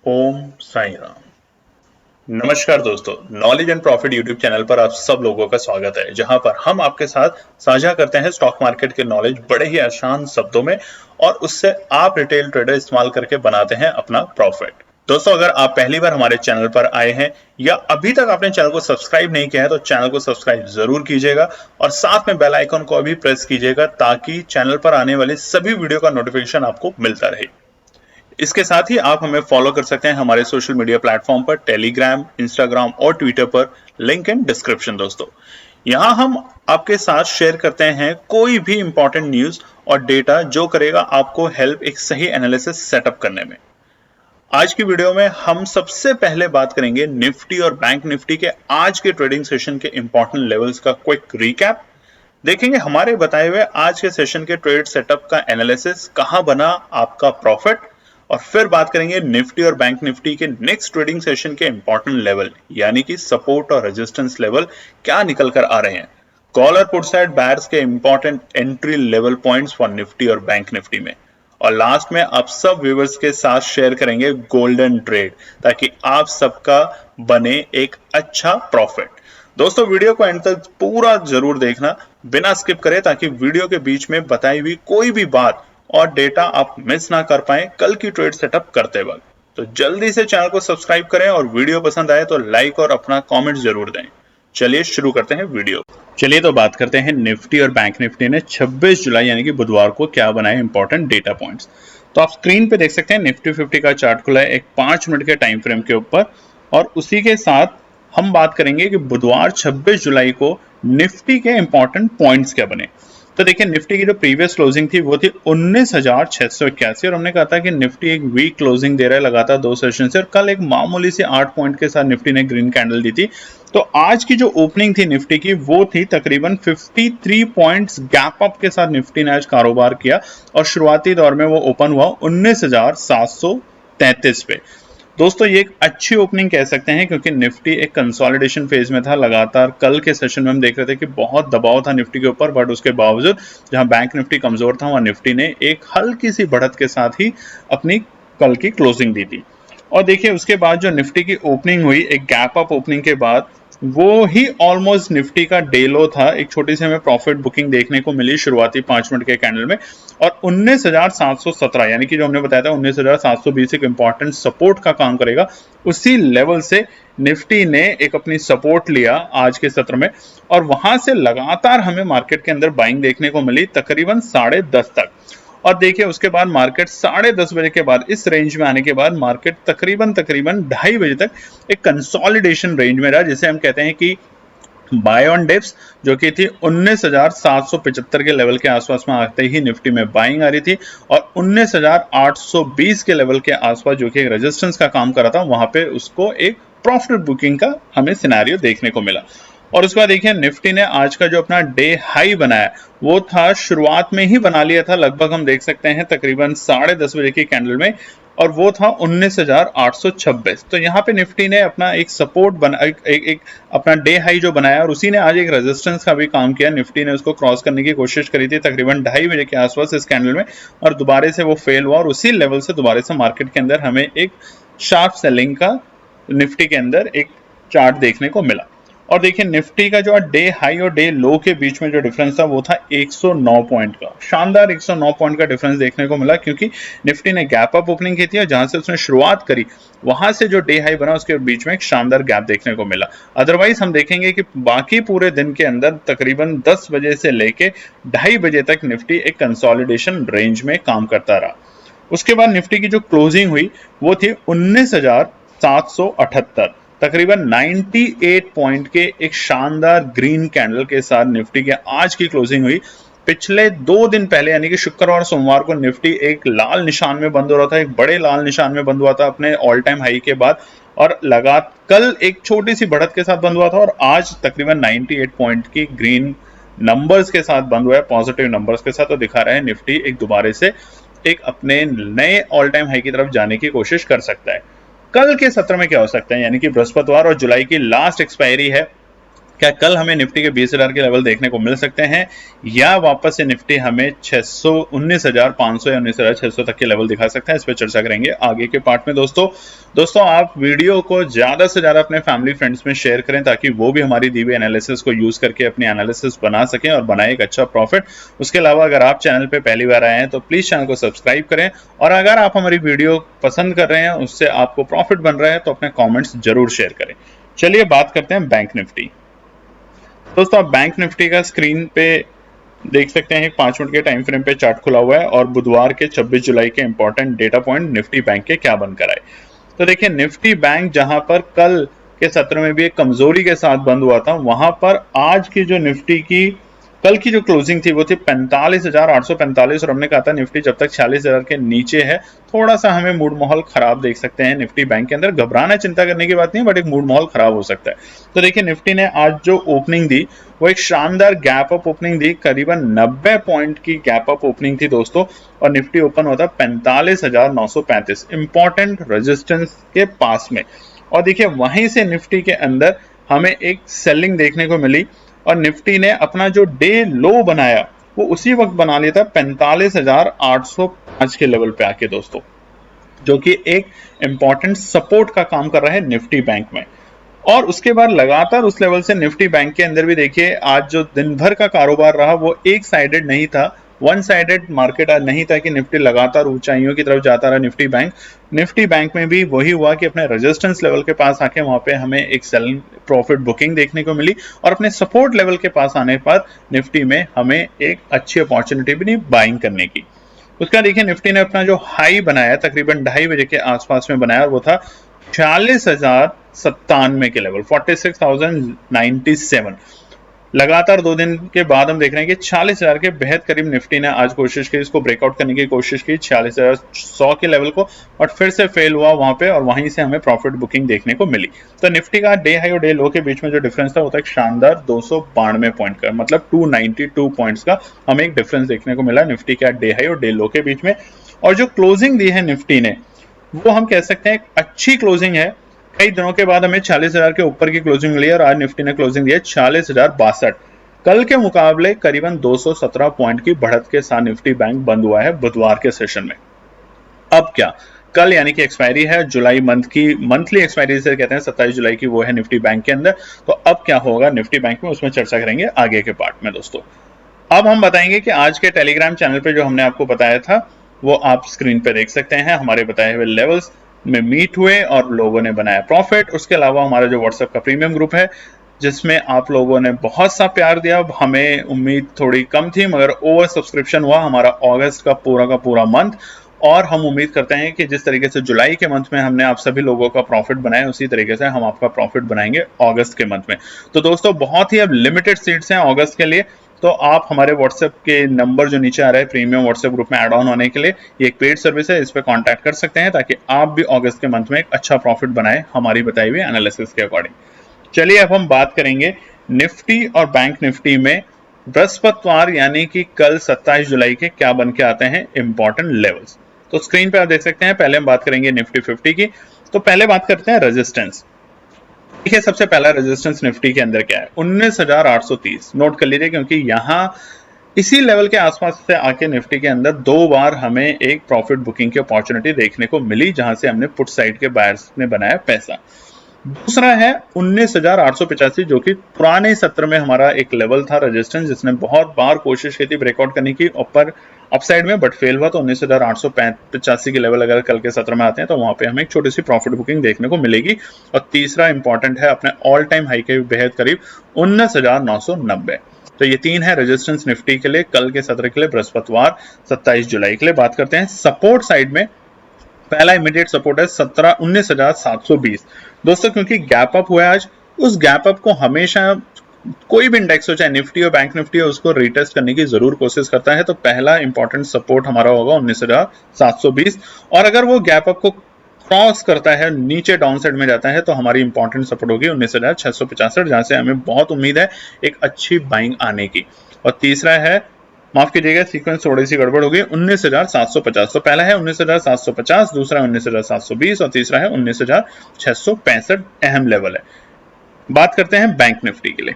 ओम साई राम। नमस्कार दोस्तों, knowledge and profit YouTube channel पर आप सब लोगों का स्वागत है, जहां पर हम आपके साथ साझा करते हैं स्टॉक मार्केट के नॉलेज बड़े ही आसान शब्दों में और उससे आप रिटेल ट्रेडर इस्तेमाल करके बनाते हैं अपना प्रॉफिट। दोस्तों, अगर आप पहली बार हमारे चैनल पर आए हैं या अभी तक आपने चैनल को सब्सक्राइब नहीं किया है तो चैनल को सब्सक्राइब जरूर कीजिएगा और साथ में बेल आइकन को भी प्रेस कीजिएगा ताकि चैनल पर आने वाली सभी वीडियो का नोटिफिकेशन आपको मिलता रहे। इसके साथ ही आप हमें फॉलो कर सकते हैं हमारे सोशल मीडिया प्लेटफॉर्म पर, टेलीग्राम, इंस्टाग्राम और ट्विटर पर, लिंक इन डिस्क्रिप्शन। दोस्तों, यहां हम आपके साथ शेयर करते हैं कोई भी इंपॉर्टेंट न्यूज और डेटा जो करेगा आपको हेल्प एक सही एनालिसिस सेटअप करने में। आज की वीडियो में हम सबसे पहले बात करेंगे निफ्टी और बैंक निफ्टी के आज के ट्रेडिंग सेशन के इंपॉर्टेंट लेवल्स का क्विक रिकैप। देखेंगे हमारे बताए हुए आज के सेशन के ट्रेड सेटअप का एनालिसिस, कहां बना आपका प्रॉफिट, और फिर बात करेंगे निफ्टी और बैंक निफ्टी के नेक्स्ट ट्रेडिंग सेशन के इंपॉर्टेंट लेवल यानी कि सपोर्ट और रेजिस्टेंस लेवल क्या निकल कर आ रहे हैं। कॉल और पुट साइड बायर्स के important entry level points for Nifty और बैंक निफ्टी में, और लास्ट में आप सब व्यूअर्स के साथ शेयर करेंगे गोल्डन ट्रेड ताकि आप सबका बने एक अच्छा प्रॉफिट। दोस्तों, वीडियो को एंड तक पूरा जरूर देखना बिना स्किप करे ताकि वीडियो के बीच में बताई हुई कोई भी बात और डेटा आप मिस ना कर पाए कल की ट्रेड सेटअप करते वक्त। तो जल्दी से चैनल को सब्सक्राइब करें और वीडियो पसंद आए तो लाइक और अपना कमेंट जरूर दें। चलिए शुरू करते हैं वीडियो। चलिए तो बात करते हैं निफ्टी और बैंक निफ्टी ने 26 जुलाई यानी कि बुधवार को क्या बनाए इंपॉर्टेंट डेटा पॉइंट्स। तो आप स्क्रीन पे देख सकते हैं निफ्टी 50 का चार्ट खुला है एक 5 मिनट के टाइम फ्रेम के ऊपर, और उसी के साथ हम बात करेंगे कि बुधवार 26 जुलाई को निफ्टी के इंपॉर्टेंट पॉइंट्स क्या बने। तो देखिए, निफ्टी की जो प्रीवियस क्लोजिंग थी वो थी 19,681 और हमने कहा था कि निफ्टी एक वीक क्लोजिंग दे रहा है लगातार 2 सेशन से, और कल एक मामूली से 8 पॉइंट के साथ निफ्टी ने ग्रीन कैंडल दी थी। तो आज की जो ओपनिंग थी निफ्टी की वो थी तकरीबन 53 पॉइंट्स गैप अप के साथ निफ्टी ने आज कारोबार किया और शुरुआती दौर में वो ओपन हुआ 19,733 पे। दोस्तों, ये एक अच्छी ओपनिंग कह सकते हैं क्योंकि निफ्टी एक कंसोलिडेशन फेज में था लगातार। कल के सेशन में हम देख रहे थे कि बहुत दबाव था निफ्टी के ऊपर, बट उसके बावजूद जहां बैंक निफ्टी कमजोर था वहां निफ्टी ने एक हल्की सी बढ़त के साथ ही अपनी कल की क्लोजिंग दी थी। और देखिए, उसके बाद जो निफ्टी की ओपनिंग हुई एक गैप अप ओपनिंग के बाद, वो ही ऑलमोस्ट निफ्टी का डे लो था। एक छोटी सी हमें प्रॉफिट बुकिंग देखने को मिली शुरुआती 5 मिनट के कैंडल में, और 19,717 यानी कि जो हमने बताया था 19,720 एक इंपॉर्टेंट सपोर्ट का काम करेगा, उसी लेवल से निफ्टी ने एक अपनी सपोर्ट लिया आज के सत्र में, और वहां से लगातार हमें मार्केट के अंदर बाइंग देखने को मिली तकरीबन 10:30 तक। और देखिए, उसके बाद मार्केट 10:30 बजे के बाद इस रेंज में आने के बाद मार्केट तकरीबन 2:30 बजे तक एक कंसोलिडेशन रेंज में रहा, जिसे हम कहते हैं कि बाय ऑन डिप्स, जो कि थी 19,775 के लेवल के आसपास में आते ही निफ्टी में बाइंग आ रही थी, और 19,820 के लेवल के आसपास जो कि एक रेजिस्टेंस का काम कर रहा था, वहां पे उसको एक प्रॉफिट बुकिंग का हमें सिनेरियो देखने को मिला। और उसके बाद देखिए, निफ्टी ने आज का जो अपना डे हाई बनाया वो था शुरुआत में ही बना लिया था, लगभग हम देख सकते हैं तकरीबन 10:30 बजे की कैंडल में, और वो था 19,826। तो यहाँ पे निफ्टी ने अपना एक सपोर्ट बना एक अपना डे हाई जो बनाया, और उसी ने आज एक रेजिस्टेंस का भी काम किया। निफ्टी ने उसको क्रॉस करने की कोशिश करी थी तकरीबन 2:30 बजे के आसपास इस कैंडल में, और दोबारा से वो फेल हुआ, और उसी लेवल से दोबारा से मार्केट के अंदर हमें एक शार्प सेलिंग का निफ्टी के अंदर एक चार्ट देखने को मिला। और देखिए, निफ्टी का जो डे हाई और डे लो के बीच में जो डिफरेंस था वो था 109 पॉइंट का, शानदार 109 पॉइंट का डिफरेंस देखने को मिला, क्योंकि निफ्टी ने गैप अप ओपनिंग की थी और जहां से उसने शुरुआत करी वहां से जो डे हाई बना उसके बीच में एक शानदार गैप देखने को मिला। अदरवाइज हम देखेंगे कि बाकी पूरे दिन के अंदर तकरीबन 10 बजे से लेके 2:30 बजे तक निफ्टी एक कंसोलिडेशन रेंज में काम करता रहा। उसके बाद निफ्टी की जो क्लोजिंग हुई वो थी 19,778, तकरीबन 98 पॉइंट के एक शानदार ग्रीन कैंडल के साथ निफ्टी के आज की क्लोजिंग हुई। पिछले 2 दिन पहले यानी कि शुक्रवार और सोमवार को निफ्टी एक लाल निशान में बंद हो रहा था, एक बड़े लाल निशान में बंद हुआ था अपने ऑल टाइम हाई के बाद, और कल एक छोटी सी बढ़त के साथ बंद हुआ था, और आज तकरीबन 98 पॉइंट की ग्रीन नंबर्स के साथ बंद हुआ है, पॉजिटिव नंबर्स के साथ। तो दिखा रहा है निफ्टी एक दोबारा से एक अपने नए ऑल टाइम हाई की तरफ जाने की कोशिश कर सकता है। कल के सत्र में क्या हो सकता है, यानी कि बृहस्पतिवार और जुलाई की लास्ट एक्सपायरी है क्या कल हमें निफ्टी के 20,000 के लेवल देखने को मिल सकते हैं, या वापस से निफ्टी हमें 19,500 या 19,600 तक के लेवल दिखा सकता है? इस पर चर्चा करेंगे आगे के पार्ट में। दोस्तों आप वीडियो को ज्यादा से ज्यादा अपने फैमिली फ्रेंड्स में शेयर करें ताकि वो भी हमारी दी हुई एनालिसिस को यूज करके अपनी एनालिसिस बना सकें और बनाए एक अच्छा प्रॉफिट। उसके अलावा अगर आप चैनल पे पहली बार आए हैं तो प्लीज चैनल को सब्सक्राइब करें, और अगर आप हमारी वीडियो पसंद कर रहे हैं, उससे आपको प्रॉफिट बन रहा है, तो अपने कॉमेंट्स जरूर शेयर करें। चलिए बात करते हैं बैंक निफ्टी। दोस्तों आप बैंक निफ्टी का स्क्रीन पे देख सकते हैं, 5 मिनट के टाइम फ्रेम पे चार्ट खुला हुआ है और बुधवार के 26 जुलाई के important data point Nifty bank के क्या बनकर आए। तो देखिए निफ्टी बैंक जहां पर कल के सत्र में भी एक कमजोरी के साथ बंद हुआ था, वहां पर आज की जो निफ्टी की कल की जो क्लोजिंग थी वो थी 45,845, और हमने कहा था निफ्टी जब तक 46,000 के नीचे है थोड़ा सा हमें मूड माहौल खराब देख सकते हैं निफ्टी बैंक के अंदर। घबराना चिंता करने की बात नहीं, बट एक मूड माहौल खराब हो सकता है। तो देखिए निफ्टी ने आज जो ओपनिंग दी वो एक शानदार गैप अप ओपनिंग दी, करीबन 90 पॉइंट की गैप अप ओपनिंग थी दोस्तों, और निफ्टी ओपन होता 45,935 इंपॉर्टेंट रेजिस्टेंस के पास में। और देखिए वहीं से निफ्टी के अंदर हमें एक सेलिंग देखने को मिली, और निफ्टी ने अपना जो डे लो बनाया वो उसी वक्त बना लिया था 45,805 के लेवल पे आके दोस्तों, जो कि एक इंपॉर्टेंट सपोर्ट का काम कर रहा है निफ्टी बैंक में। और उसके बाद लगातार उस लेवल से निफ्टी बैंक के अंदर भी देखिए आज जो दिन भर का कारोबार रहा वो एक साइडेड नहीं था, वन साइडेड मार्केट आज नहीं था कि निफ्टी लगातार ऊंचाइयों की तरफ जाता रहा। निफ्टी बैंक में भी वही हुआ कि अपने रेजिस्टेंस लेवल के पास आके वहां पे हमें एक सेलिंग प्रॉफिट बुकिंग देखने को मिली, और अपने सपोर्ट लेवल के पास आने पर निफ्टी में हमें एक अच्छी अपॉर्चुनिटी भी नहीं बाइंग करने की। उसका देखिए निफ्टी ने अपना जो हाई बनाया तकरीबन 2:30 बजे के आसपास में बनाया, और वो था 46,097 के लेवल, 46,097। लगातार 2 दिन के बाद हम देख रहे हैं कि 46,000 के बेहद करीब निफ्टी ने आज कोशिश की, इसको ब्रेकआउट करने की कोशिश की 46,100 के लेवल को, और फिर से फेल हुआ वहां पे, और वहीं से हमें प्रॉफिट बुकिंग देखने को मिली। तो निफ्टी का डे हाई और डे लो के बीच में जो डिफरेंस था वो था एक शानदार 292 पॉइंट का, मतलब 292 पॉइंट्स का हमें एक डिफरेंस देखने को मिला निफ्टी का डे हाई और डे लो के बीच में। और जो क्लोजिंग दी है निफ्टी ने वो हम कह सकते हैं एक अच्छी क्लोजिंग है। कई दिनों के बाद हमें 46,000 के ऊपर की क्लोजिंग मिली, और आज निफ्टी ने क्लोजिंग दी है 46,062। कल के मुकाबले करीबन 217 पॉइंट की बढ़त के साथ निफ्टी बैंक बंद हुआ है बुधवार के सेशन में। अब क्या, कल यानी कि एक्सपायरी है जुलाई मंथ की, मंथली एक्सपायरी से कहते हैं 27 जुलाई की, वो है निफ्टी बैंक के अंदर। तो अब क्या होगा निफ्टी बैंक में, उसमें चर्चा करेंगे आगे के पार्ट में दोस्तों। अब हम बताएंगे कि आज के टेलीग्राम चैनल पे जो हमने आपको बताया था वो आप स्क्रीन पे देख सकते हैं, हमारे बताए हुए लेवल्स में मीट हुए और लोगों ने बनाया प्रॉफिट। उसके अलावा हमारा जो व्हाट्सएप का प्रीमियम ग्रुप है जिसमें आप लोगों ने बहुत सा प्यार दिया, हमें उम्मीद थोड़ी कम थी मगर ओवर सब्सक्रिप्शन हुआ हमारा अगस्त का पूरा मंथ, और हम उम्मीद करते हैं कि जिस तरीके से जुलाई के मंथ में हमने आप सभी लोगों का प्रॉफिट बनाया उसी तरीके से हम आपका प्रॉफिट बनाएंगे अगस्त के मंथ में। तो दोस्तों बहुत ही अब लिमिटेड सीट्स हैं अगस्त के लिए, तो आप हमारे व्हाट्सएप के नंबर जो नीचे आ रहा है प्रीमियम व्हाट्सएप ग्रुप में ऐड ऑन होने के लिए, ये एक पेड सर्विस है, इस पर कॉन्टैक्ट कर सकते हैं ताकि आप भी अगस्त के मंथ में एक अच्छा प्रॉफिट बनाए हमारी बताई हुई एनालिसिस के अकॉर्डिंग। चलिए अब हम बात करेंगे निफ्टी और बैंक निफ्टी में बृहस्पतिवार यानी कि कल 27 जुलाई के क्या बन के आते हैं इंपॉर्टेंट लेवल्स। तो स्क्रीन पे आप देख सकते हैं, पहले हम बात करेंगे निफ्टी 50 की। तो पहले बात करते हैं रेजिस्टेंस। देखिए सबसे पहला रेजिस्टेंस निफ्टी के अंदर क्या है, 19,830 नोट कर लीजिए, क्योंकि यहां इसी लेवल के आसपास से आके निफ्टी के अंदर 2 बार हमें एक प्रॉफिट बुकिंग की अपॉर्चुनिटी देखने को मिली जहां से हमने पुट साइड के बायर्स ने बनाया पैसा। दूसरा है 19,885 जो कि पुराने सत्र में हमारा एक लेवल था रेजिस्टेंस, जिसने बहुत बार कोशिश की थी ब्रेकआउट करने की ऊपर अपसाइड में, बट फेल हुआ। तो 19,885 के लेवल अगर कल के सत्र में आते हैं तो वहां पे हमें एक छोटी सी प्रॉफिट बुकिंग देखने को मिलेगी। और तीसरा इंपॉर्टेंट है अपने ऑल टाइम हाई के बेहद करीब 19,990। तो ये 3 है रेजिस्टेंस निफ्टी के लिए कल के सत्र के लिए बृहस्पतिवार 27 जुलाई के लिए। बात करते हैं सपोर्ट साइड में, पहला इमीडिएट सपोर्ट है 19,720 दोस्तों, क्योंकि गैप अप हुआ है आज, उस गैप अप को हमेशा कोई भी इंडेक्स हो चाहे निफ्टी हो बैंक निफ्टी हो उसको रीटेस्ट करने की जरूर कोशिश करता है। तो पहला इंपॉर्टेंट सपोर्ट हमारा होगा 19,720, और अगर वो गैप अप को क्रॉस करता है नीचे डाउन साइड में जाता है तो हमारी इंपॉर्टेंट सपोर्ट होगी 19,665, जहां से हमें बहुत उम्मीद है एक अच्छी बाइंग आने की। और तीसरा है, माफ कीजिएगा सीक्वेंस थोड़ी सी गड़बड़ होगी, 19,750। तो पहला है 19,750, दूसरा 19,720 और तीसरा है 19,665 अहम लेवल है। बात करते हैं बैंक निफ्टी के लिए।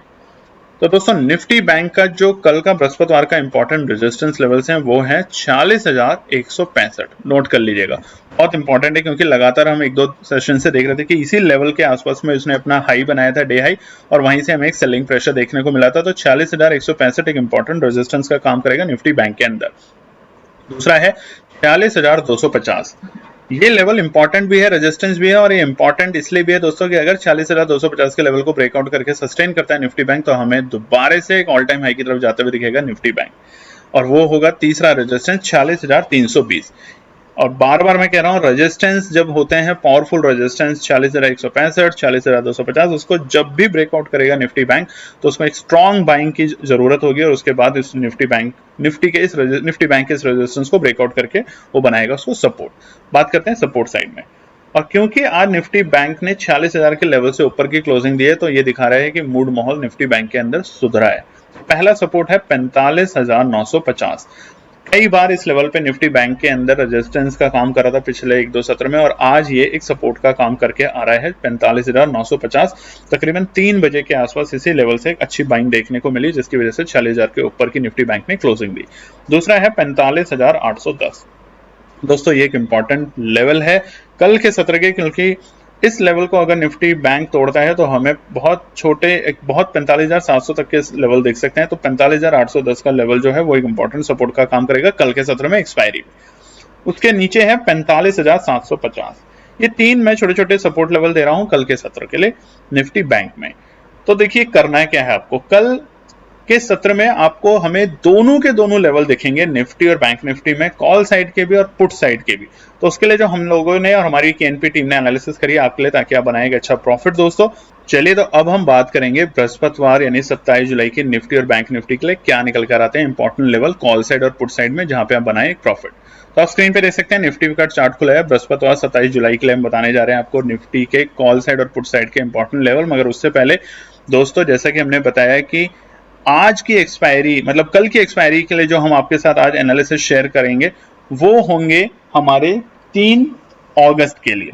तो दोस्तों निफ्टी बैंक का जो कल का बृहस्पतिवार का इंपॉर्टेंट रेजिस्टेंस लेवल्स हैं वो है 40,165। नोट कर लीजिएगा, बहुत इंपॉर्टेंट है क्योंकि लगातार हम एक दो सेशन से देख रहे थे कि इसी लेवल के आसपास में उसने अपना हाई बनाया था, डे हाई, और वहीं से हमें एक सेलिंग प्रेशर देखने को मिला था। तो 40,165 एक इंपॉर्टेंट रेजिस्टेंस का काम करेगा निफ्टी बैंक के अंदर। दूसरा है 40,250। ये लेवल इंपॉर्टेंट भी है, रेजिस्टेंस भी है, और ये इंपॉर्टेंट इसलिए भी है दोस्तों कि अगर 40,250 के लेवल को ब्रेकआउट करके सस्टेन करता है निफ्टी बैंक तो हमें दोबारा से एक ऑल टाइम हाई की तरफ जाते हुए दिखेगा निफ्टी बैंक, और वो होगा तीसरा रेजिस्टेंस 40,320। और बार बार मैं कह रहा हूं, रेजिस्टेंस जब होते हैं पावरफुल रेजिस्टेंस 40,165, 40,250, उसको जब भी ब्रेकआउट करेगा निफ्टी बैंक तो उसमें एक स्ट्रॉन्ग बाइंग की जरूरत होगी, और उसके बाद इस निफ्टी बैंक के इस रेजिस्टेंस को ब्रेकआउट करके वो बनाएगा उसको सपोर्ट। बात करते हैं सपोर्ट साइड में, और क्योंकि आज निफ्टी बैंक ने 40,000 के लेवल से ऊपर की क्लोजिंग दी है तो ये दिखा रहा है कि मूड माहौल निफ्टी बैंक के अंदर सुधरा है। पहला सपोर्ट है 45,950। कई बार इस लेवल पे निफ्टी बैंक के अंदर रेजिस्टेंस का काम कर रहा था पिछले एक दो सत्र में, और आज ये एक सपोर्ट का काम करके आ रहा है 45,950। तकरीबन 3 बजे के आसपास इसी लेवल से एक अच्छी बाइंग देखने को मिली, जिसकी वजह से 40,000 के ऊपर की निफ्टी बैंक ने क्लोजिंग दी। दूसरा है 45,810। दोस्तों ये एक इंपॉर्टेंट लेवल है कल के सत्र के, क्योंकि इस लेवल को अगर निफ्टी बैंक तोड़ता है तो हमें बहुत 45,700 तक के लेवल देख सकते हैं। तो 45,810 का लेवल जो है वो एक इंपॉर्टेंट सपोर्ट का काम करेगा कल के सत्र में एक्सपायरी। उसके नीचे है 45,750। ये 3 मैं छोटे छोटे सपोर्ट लेवल दे रहा हूं कल के सत्र के लिए निफ्टी बैंक में। तो देखिए करना है क्या है आपको, कल के सत्र में आपको हमें दोनों के दोनों लेवल दिखेंगे निफ्टी और बैंक निफ्टी में, कॉल साइड के भी और पुट साइड के भी। तो उसके लिए जो हम लोगों ने और हमारी केएनपी टीम ने एनालिसिस करी आपके लिए, ताकि आप बनाएंगे अच्छा प्रॉफिट दोस्तों। चलिए तो अब हम बात करेंगे बृहस्पतिवार यानी 27 जुलाई की निफ्टी और बैंक निफ्टी के लिए क्या निकल कर आते हैं इंपॉर्टेंट लेवल कॉल साइड और पुट साइड में, जहां पे आप बनाए एक प्रॉफिट। तो आप स्क्रीन पे देख सकते हैं निफ्टी का चार्ट खुला है। बृहस्पतिवार 27 जुलाई के लिए हम बताने जा रहे हैं आपको निफ्टी के कॉल साइड और पुट साइड के इंपॉर्टेंट लेवल। मगर उससे पहले दोस्तों, जैसा कि हमने बताया कि आज की एक्सपायरी मतलब कल की एक्सपायरी के लिए जो हम आपके साथ आज एनालिसिस शेयर करेंगे वो होंगे हमारे 3 अगस्त के लिए।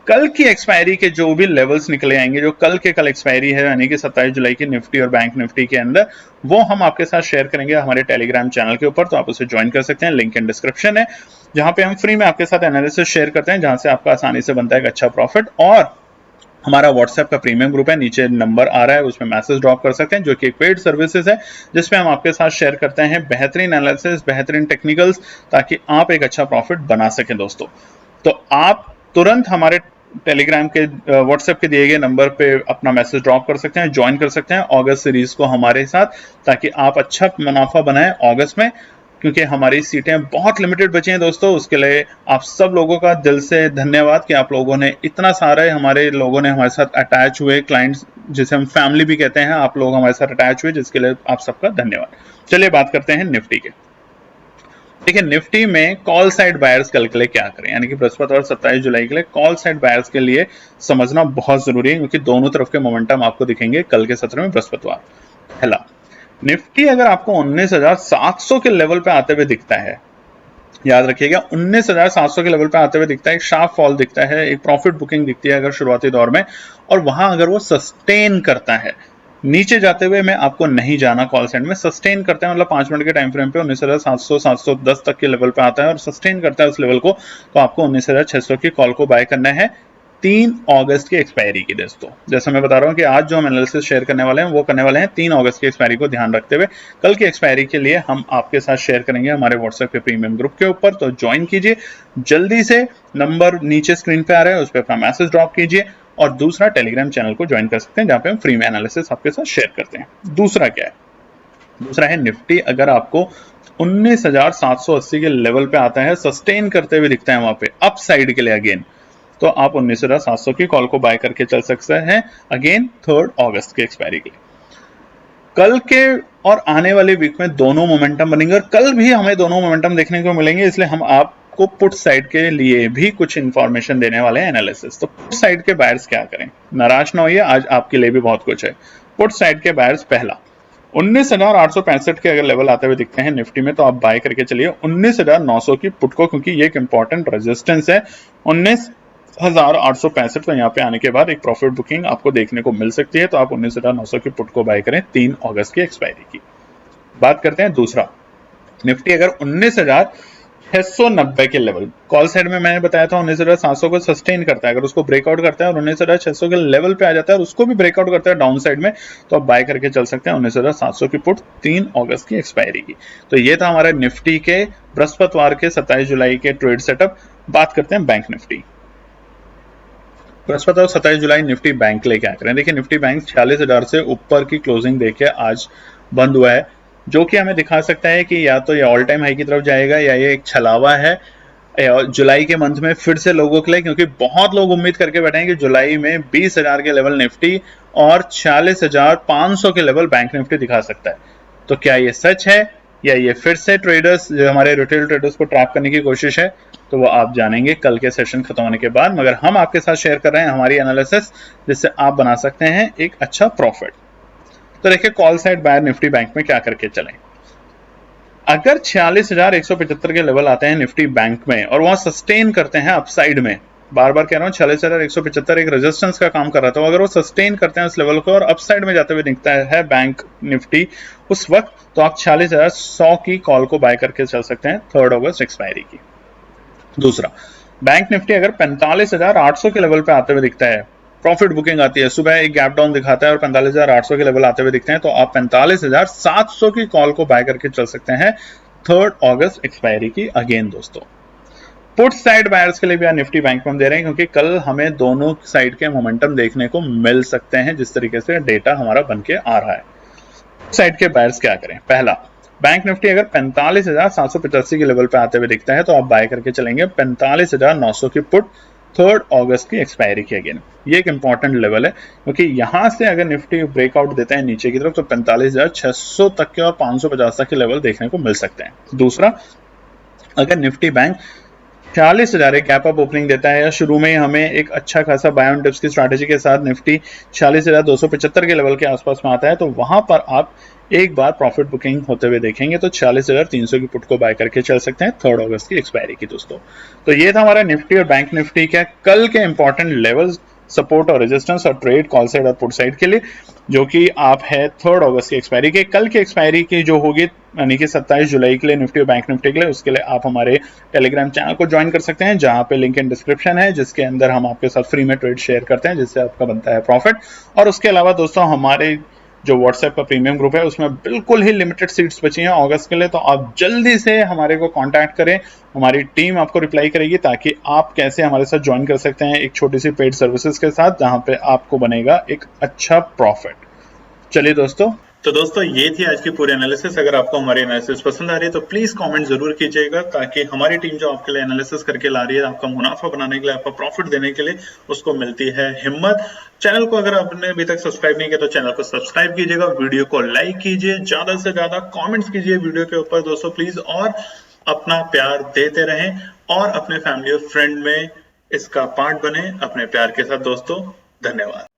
कल की एक्सपायरी के जो भी लेवल्स निकले आएंगे, जो कल एक्सपायरी है यानी कि 27 जुलाई की निफ्टी और बैंक निफ्टी के अंदर, वो हम आपके साथ शेयर करेंगे हमारे टेलीग्राम चैनल के ऊपर। तो आप उसे ज्वाइन कर सकते हैं, लिंक इन डिस्क्रिप्शन है, जहां पे हम फ्री में आपके साथ एनालिसिस शेयर करते हैं, जहां से आपका आसानी से बनता है एक अच्छा प्रॉफिट। और हमारा व्हाट्सएप का प्रीमियम ग्रुप है, नीचे नंबर आ रहा है, उसमें मैसेज ड्रॉप कर सकते हैं, जो कि एक पेड सर्विसेज है जिसमें हम आपके साथ शेयर करते हैं बेहतरीन एनालिसिस, बेहतरीन टेक्निकल्स, ताकि आप एक अच्छा प्रॉफिट बना सकें दोस्तों। तो आप तुरंत हमारे टेलीग्राम के व्हाट्सएप के दिए गए नंबर पे अपना मैसेज ड्रॉप कर सकते हैं, ज्वाइन कर सकते हैं अगस्त सीरीज को हमारे साथ, ताकि आप अच्छा मुनाफा बनाएं अगस्त में, क्योंकि हमारी सीटें बहुत लिमिटेड बची हैं दोस्तों। उसके लिए आप सब लोगों का दिल से धन्यवाद कि आप लोगों ने इतना सारे हमारे लोगों ने हमारे साथ अटैच हुए, क्लाइंट्स जिसे हम फैमिली भी कहते हैं, आप लोग हमारे साथ अटैच हुए, जिसके लिए आप सबका धन्यवाद। चलिए बात करते हैं निफ्टी के। देखिए निफ्टी में कॉल साइड बायर्स कल के लिए क्या करें, यानी कि बृहस्पतिवार 27 जुलाई के लिए कॉल साइड बायर्स के लिए समझना बहुत जरूरी है, क्योंकि दोनों तरफ के मोमेंटम आपको दिखेंगे कल के सत्र में बृहस्पतिवार। पहला, निफ्टी अगर आपको 19,700 के लेवल पे आते हुए दिखता है, याद रखिएगा 19,700 के लेवल पे आते हुए दिखता है, एक शार्प फॉल दिखता है, एक प्रॉफिट बुकिंग दिखती है अगर शुरुआती दौर में, और वहां अगर वो सस्टेन करता है, नीचे जाते हुए मैं आपको नहीं जाना, कॉल साइड में सस्टेन करता है, मतलब 5 मिनट के टाइम फ्रेम पे 19,700 710 तक के लेवल पे आता है और सस्टेन करता है उस लेवल को, तो आपको 19,600 की कॉल को बाय करना है 3 अगस्त की एक्सपायरी की दोस्तों। जैसा मैं बता रहा हूं कि आज जो हम एनालिसिस शेयर करने वाले हैं वो करने वाले हैं 3 अगस्त की एक्सपायरी को ध्यान रखते हुए। कल की एक्सपायरी के लिए हम आपके साथ शेयर करेंगे हमारे व्हाट्सएप के प्रीमियम ग्रुप के ऊपर, तो ज्वाइन कीजिए जल्दी से, नंबर नीचे स्क्रीन पे आ रहा है, उस पर अपना मैसेज ड्रॉप कीजिए। और दूसरा, टेलीग्राम चैनल को ज्वाइन कर सकते हैं, जहां पे हम फ्री में एनालिसिस आपके साथ शेयर करते हैं। दूसरा क्या है, दूसरा है निफ्टी अगर आपको 19,780 के लेवल पे आता है, सस्टेन करते हुए दिखता है वहां पे अप साइड के लिए अगेन, तो आप 19,700 की कॉल को बाय करके चल सकते हैं अगेन 3 अगस्त के एक्सपायरी के लिए। कल के और आने वाले वीक में दोनों मोमेंटम बनेंगे, और कल भी हमें दोनों मोमेंटम देखने को मिलेंगे, इसलिए हम आपको पुट साइड के लिए भी कुछ इंफॉर्मेशन देने वाले हैं एनालिसिस। तो पुट साइड के बायर्स क्या करें, नाराज ना होइए, आज आपके लिए भी बहुत कुछ है। पुट साइड के बायर्स, पहला 19,865 के अगर लेवल आते हुए दिखते हैं निफ्टी में, तो आप बाय करके चलिए 19,900 की पुट को, क्योंकि ये एक इंपॉर्टेंट रेजिस्टेंस है 1865। तो यहाँ पे आने के बाद एक प्रॉफिट बुकिंग आपको देखने को मिल सकती है। तो आप 19,900 की पुट को बाय करें 3 अगस्त की एक्सपायरी की। बात करते हैं दूसरा, निफ्टी अगर 19,690 के लेवल, कॉल साइड में मैंने बताया था 19,700 को सस्टेन करता है, अगर उसको ब्रेकआउट करता है और 19,600 के लेवल पे आ जाता है और उसको भी ब्रेकआउट करता है डाउन साइड में, तो आप बाय करके चल सकते हैं 19,700 की पुट 3 अगस्त की एक्सपायरी की। तो ये था हमारे निफ्टी के बृहस्पतिवार के 27 जुलाई के ट्रेड सेटअप। बात करते हैं बैंक निफ्टी। बृहस्पतिवार 27 जुलाई निफ्टी बैंक ले क्या करें। देखिए निफ्टी बैंक 46,000 से ऊपर की क्लोजिंग देके आज बंद हुआ है, जो कि हमें दिखा सकता है कि या तो ये ऑल टाइम हाई की तरफ जाएगा या ये एक छलावा है जुलाई के मंथ में फिर से लोगों के लिए, क्योंकि बहुत लोग उम्मीद करके बैठे हैं कि जुलाई में 20,000 के लेवल निफ्टी और 46,500 के लेवल बैंक निफ्टी दिखा सकता है। तो क्या ये सच है या ये फिर से ट्रेडर्स, जो हमारे रिटेल ट्रेडर्स को ट्रैप करने की कोशिश है, तो वो आप जानेंगे कल के सेशन खत्म होने के बाद। मगर हम आपके साथ शेयर कर रहे हैं हमारी एनालिसिस, जिससे आप बना सकते हैं एक अच्छा प्रॉफिट। तो देखिए call side buyer Nifty bank में क्या करके चलें। अगर 46,175 के लेवल आते हैं निफ्टी बैंक में और वहां सस्टेन करते हैं अपसाइड में, बार बार कह रहा हूं 46,175 एक रेजिस्टेंस का काम कर रहा था, अगर वो सस्टेन करते हैं उस लेवल को और अपसाइड में जाते हुए दिखता है बैंक निफ्टी उस वक्त, तो आप 46,100 की कॉल को बाय करके चल सकते हैं 3 अगस्त एक्सपायरी की। दूसरा, बैंक निफ्टी अगर 45,800 के लेवल पे आते हुए दिखता है, प्रॉफिट बुकिंग आती है, सुबह एक गैप डाउन दिखाता है और 45,800 के लेवल आते हुए दिखते हैं, तो आप 45,700 की कॉल को बाय करके चल सकते हैं 3 अगस्त एक्सपायरी की। अगेन दोस्तों, पुट साइड बायर्स के लिए भी निफ्टी बैंक में हम दे रहे हैं, क्योंकि कल हमें दोनों साइड के मोमेंटम देखने को मिल सकते हैं जिस तरीके से डेटा हमारा बन के आ रहा है। साइड के बायर्स क्या करें। पहला, बैंक निफ्टी अगर 45,785 के लेवल पे आते हुए दिखता है, तो आप बाय करके चलेंगे 45,900 की पुट 3 अगस्त की एक्सपायरी की। अगेन ये एक इंपॉर्टेंट लेवल है, क्योंकि यहां से अगर निफ्टी ब्रेकआउट देता है नीचे की तरफ, तो 45,600 तक के और 550 तक के लेवल देखने को मिल सकते हैं। दूसरा, अगर निफ्टी बैंक 46,000 एक गैप अप ओपनिंग देता है या शुरू में हमें एक अच्छा खासा बाय ऑन डिप्स की स्ट्रैटेजी के साथ निफ्टी 46,275 के लेवल के आसपास में आता है, तो वहां पर आप एक बार प्रॉफिट बुकिंग होते हुए देखेंगे, तो 46,300 की पुट को बाय करके चल सकते हैं 3 अगस्त की एक्सपायरी की। दोस्तों, तो ये था हमारा निफ्टी और बैंक निफ्टी के कल के इंपॉर्टेंट लेवल्स, सपोर्ट और रेजिस्टेंस और ट्रेड कॉल साइड और पुट साइड के लिए, जो कि आप है 3 अगस्त की एक्सपायरी के। कल की एक्सपायरी की जो होगी यानी कि 27 जुलाई के लिए निफ्टी और बैंक निफ्टी के लिए, उसके लिए आप हमारे टेलीग्राम चैनल को ज्वाइन कर सकते हैं, जहां पे लिंक इन डिस्क्रिप्शन है, जिसके अंदर हम आपके साथ फ्री में ट्रेड शेयर करते हैं, जिससे आपका बनता है प्रॉफिट। और उसके अलावा दोस्तों, हमारे जो व्हाट्सएप का प्रीमियम ग्रुप है, उसमें बिल्कुल ही लिमिटेड सीट्स बची हैं अगस्त के लिए, तो आप जल्दी से हमारे को कांटेक्ट करें, हमारी टीम आपको रिप्लाई करेगी, ताकि आप कैसे हमारे साथ ज्वाइन कर सकते हैं एक छोटी सी पेड सर्विसेज के साथ, जहां पे आपको बनेगा एक अच्छा प्रॉफिट। चलिए दोस्तों, तो दोस्तों ये थी आज की पूरी एनालिसिस। अगर आपको हमारी एनालिसिस पसंद आ रही है तो प्लीज कमेंट जरूर कीजिएगा, ताकि हमारी टीम जो आपके लिए एनालिसिस करके ला रही है, आपका मुनाफा बनाने के लिए, आपका प्रॉफिट देने के लिए, उसको मिलती है हिम्मत। चैनल को अगर आपने अभी तक सब्सक्राइब नहीं किया तो चैनल को सब्सक्राइब कीजिएगा, वीडियो को लाइक कीजिए, ज्यादा से ज्यादा कॉमेंट्स कीजिए वीडियो के ऊपर दोस्तों प्लीज, और अपना प्यार देते रहें और अपने फैमिली और फ्रेंड में इसका पार्ट बने अपने प्यार के साथ दोस्तों। धन्यवाद।